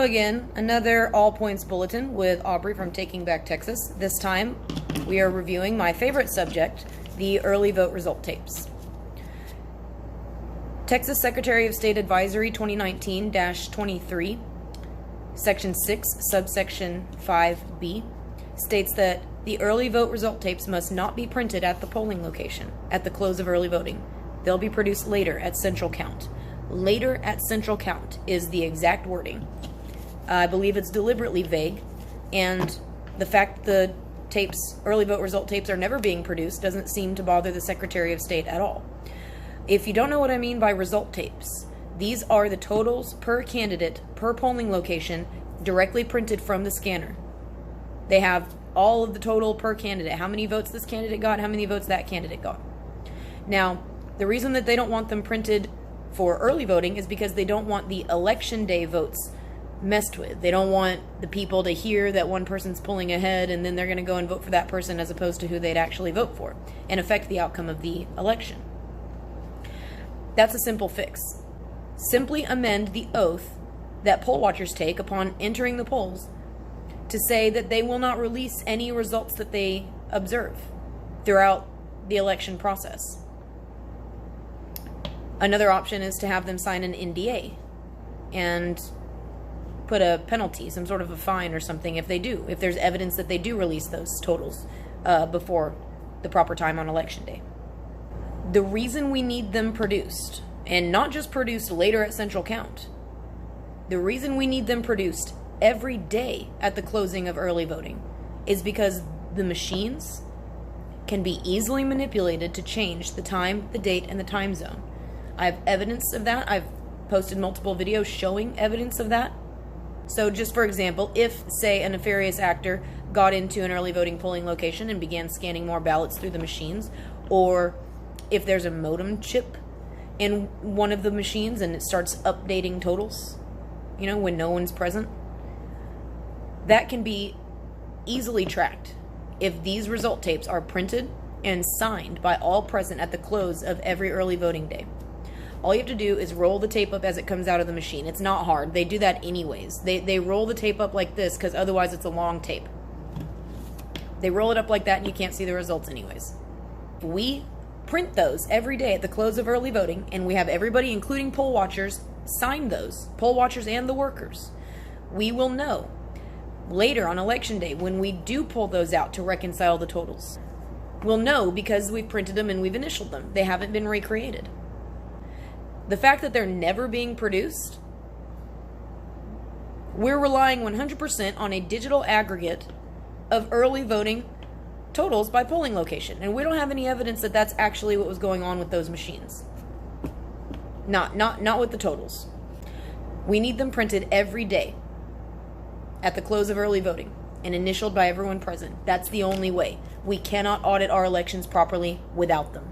Again, another all points bulletin with Aubrey from Taking Back Texas. This time we are reviewing my favorite subject, the early vote result tapes. Texas Secretary of State Advisory 2019-23, Section 6, subsection 5B, states that the early vote result tapes must not be printed at the polling location at the close of early voting. They'll be produced later at central count. Later at central count is the exact wording. I believe it's deliberately vague, and the fact the early vote result tapes are never being produced doesn't seem to bother the Secretary of State at all. If you don't know what I mean by result tapes, these are the totals per candidate per polling location directly printed from the scanner. They have all of the total per candidate, how many votes this candidate got, how many votes that candidate got. Now, the reason that they don't want them printed for early voting is because they don't want the election day votes messed with. They don't want the people to hear that one person's pulling ahead and then they're going to go and vote for that person as opposed to who they'd actually vote for and affect the outcome of the election. That's a simple fix. Simply amend the oath that poll watchers take upon entering the polls to say that they will not release any results that they observe throughout the election process. Another option is to have them sign an NDA and put a penalty, some sort of a fine or something if there's evidence that they do release those totals before the proper time on election day. The reason we need them produced, and not just produced later at central count, the reason we need them produced every day at the closing of early voting is because the machines can be easily manipulated to change the time, the date, and the time zone. I have evidence of that. I've posted multiple videos showing evidence of that. So just for example, if, say, a nefarious actor got into an early voting polling location and began scanning more ballots through the machines, or if there's a modem chip in one of the machines and it starts updating totals, when no one's present, that can be easily tracked if these result tapes are printed and signed by all present at the close of every early voting day. All you have to do is roll the tape up as it comes out of the machine. It's not hard. They do that anyways. They roll the tape up like this because otherwise it's a long tape. They roll it up like that and you can't see the results anyways. We print those every day at the close of early voting, and we have everybody, including poll watchers, sign those, poll watchers and the workers. We will know later on election day when we do pull those out to reconcile the totals. We'll know because we've printed them and we've initialed them. They haven't been recreated. The fact that they're never being produced, we're relying 100% on a digital aggregate of early voting totals by polling location. And we don't have any evidence that that's actually what was going on with those machines. Not with the totals. We need them printed every day at the close of early voting and initialed by everyone present. That's the only way. We cannot audit our elections properly without them.